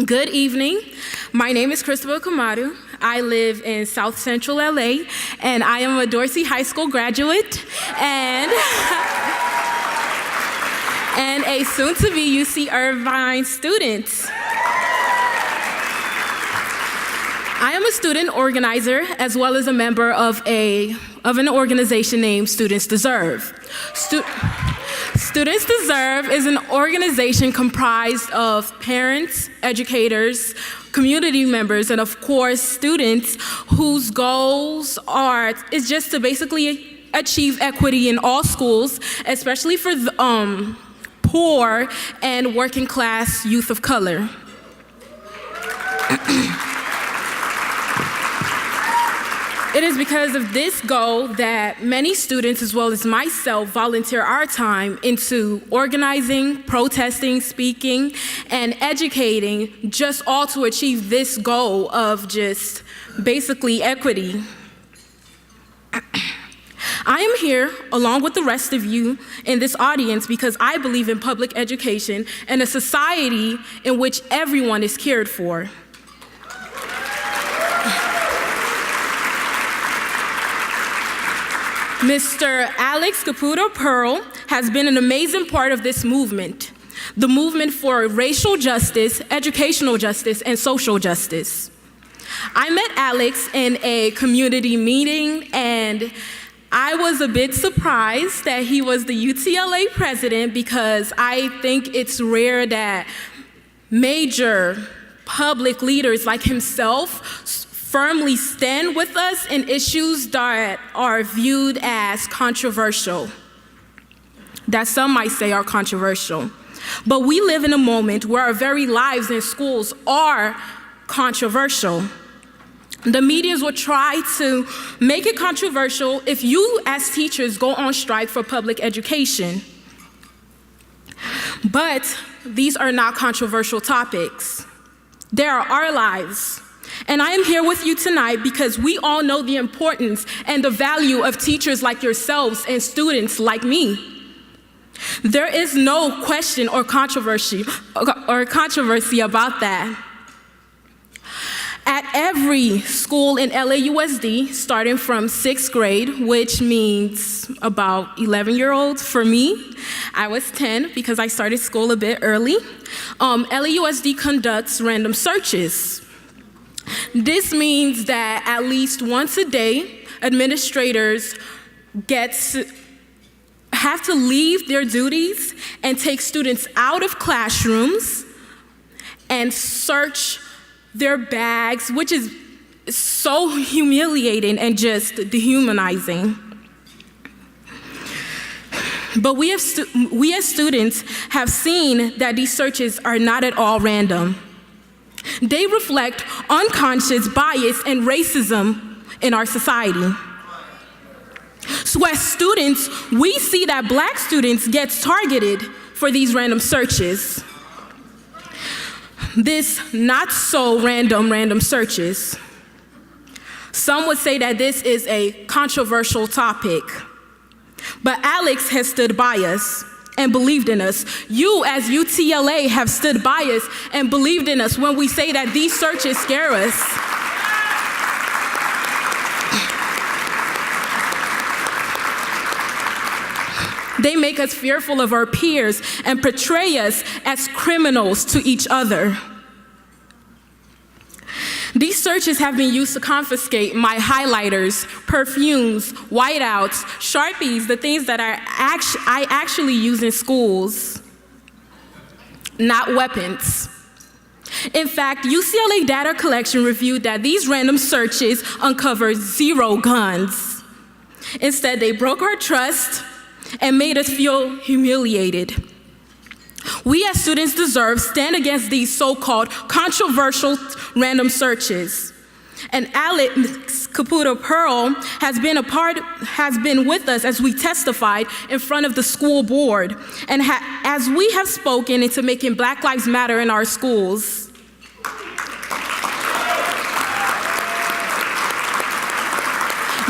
Good evening. My name is Christabel Ukomado. I live in South Central LA, and I am a Dorsey High School graduate and a soon-to-be UC Irvine student. I am a student organizer as well as a member of an organization named Students Deserve. Students Deserve is an organization comprised of parents, educators, community members, and of course students whose goals is just to basically achieve equity in all schools, especially for the poor and working class youth of color. It is because of this goal that many students, as well as myself, volunteer our time into organizing, protesting, speaking, and educating, just all to achieve this goal of just basically equity. I am here, along with the rest of you in this audience, because I believe in public education and a society in which everyone is cared for. Mr. Alex Caputo Pearl has been an amazing part of this movement, the movement for racial justice, educational justice, and social justice. I met Alex in a community meeting, and I was a bit surprised that he was the UTLA president, because I think it's rare that major public leaders like himself firmly stand with us in issues that are viewed as controversial, that some might say are controversial. But we live in a moment where our very lives in schools are controversial. The medias will try to make it controversial if you as teachers go on strike for public education. But these are not controversial topics. They are our lives. And I am here with you tonight because we all know the importance and the value of teachers like yourselves and students like me. There is no question or controversy about that. At every school in LAUSD, starting from 6th grade, which means about 11-year-olds for me, I was 10 because I started school a bit early, LAUSD conducts random searches. This means that at least once a day, administrators have to leave their duties and take students out of classrooms and search their bags, which is so humiliating and just dehumanizing. But we as students have seen that these searches are not at all random. They reflect unconscious bias and racism in our society. So as students, we see that Black students get targeted for these random searches. This not so random searches. Some would say that this is a controversial topic, but Alex has stood by us and believed in us. You as UTLA have stood by us and believed in us when we say that these searches scare us. They make us fearful of our peers and portray us as criminals to each other. These searches have been used to confiscate my highlighters, perfumes, whiteouts, Sharpies, the things that I actually use in schools, not weapons. In fact, UCLA data collection reviewed that these random searches uncovered 0 guns. Instead, they broke our trust and made us feel humiliated. We as Students Deserve stand against these so-called controversial random searches. And Alex Caputo Pearl has been with us as we testified in front of the school board, and as we have spoken into making Black Lives Matter in our schools.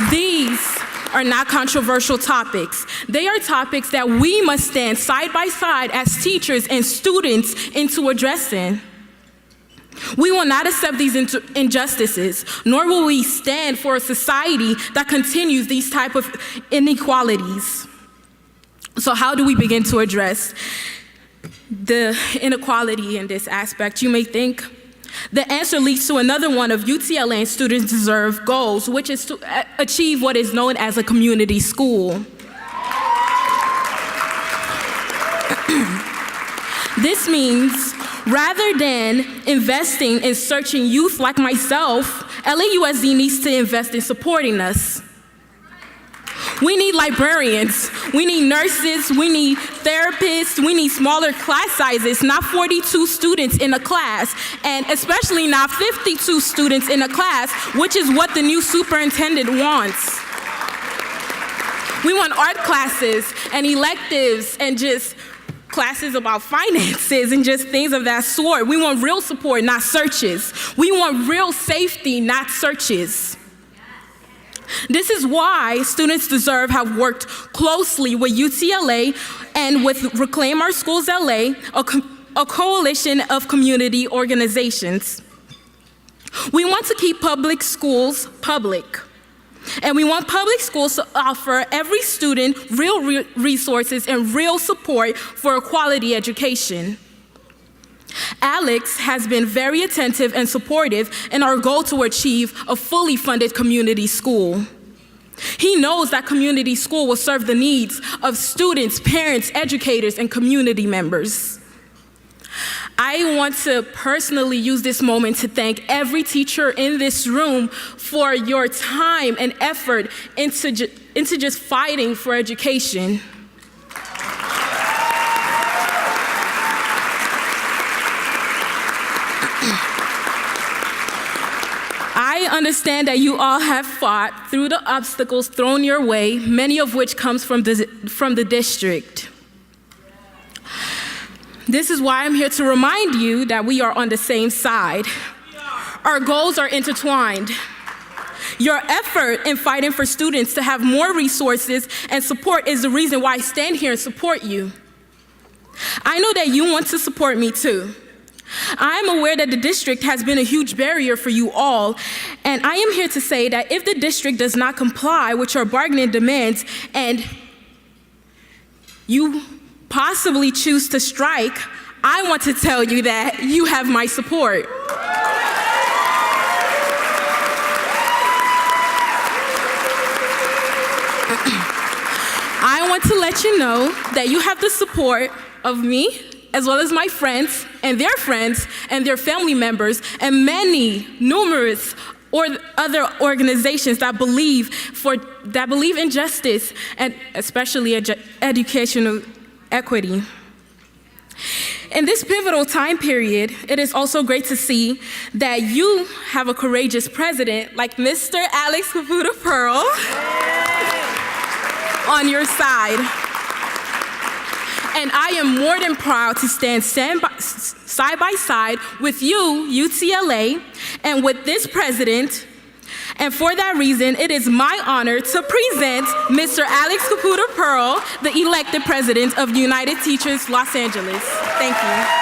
These are not controversial topics. They are topics that we must stand side by side as teachers and students into addressing. We will not accept these injustices, nor will we stand for a society that continues these type of inequalities. So how do we begin to address the inequality in this aspect? You may think the answer leads to another one of UTLA students deserve goals, which is to achieve what is known as a community school. This means rather than investing in searching youth like myself, LAUSD needs to invest in supporting us. We need librarians, we need nurses, we need therapists, we need smaller class sizes, not 42 students in a class, and especially not 52 students in a class, which is what the new superintendent wants. We want art classes and electives and just classes about finances and just things of that sort. We want real support, not searches. We want real safety, not searches. This is why Students Deserve have worked closely with UTLA and with Reclaim Our Schools LA, a coalition of community organizations. We want to keep public schools public. And we want public schools to offer every student real resources and real support for a quality education. Alex has been very attentive and supportive in our goal to achieve a fully funded community school. He knows that community school will serve the needs of students, parents, educators, and community members. I want to personally use this moment to thank every teacher in this room for your time and effort into just fighting for education. I understand that you all have fought through the obstacles thrown your way, many of which comes from the district. This is why I'm here to remind you that we are on the same side. Our goals are intertwined. Your effort in fighting for students to have more resources and support is the reason why I stand here and support you. I know that you want to support me too. I am aware that the district has been a huge barrier for you all, and I am here to say that if the district does not comply with your bargaining demands and you possibly choose to strike, I want to tell you that you have my support. I want to let you know that you have the support of me, as well as my friends and their family members, and numerous other organizations that believe in justice and especially educational equity. In this pivotal time period, it is also great to see that you have a courageous president like Mr. Alex Caputo Pearl on your side. And I am more than proud to stand side by side with you, UTLA, and with this president. And for that reason, it is my honor to present Mr. Alex Caputo Pearl, the elected president of United Teachers Los Angeles. Thank you.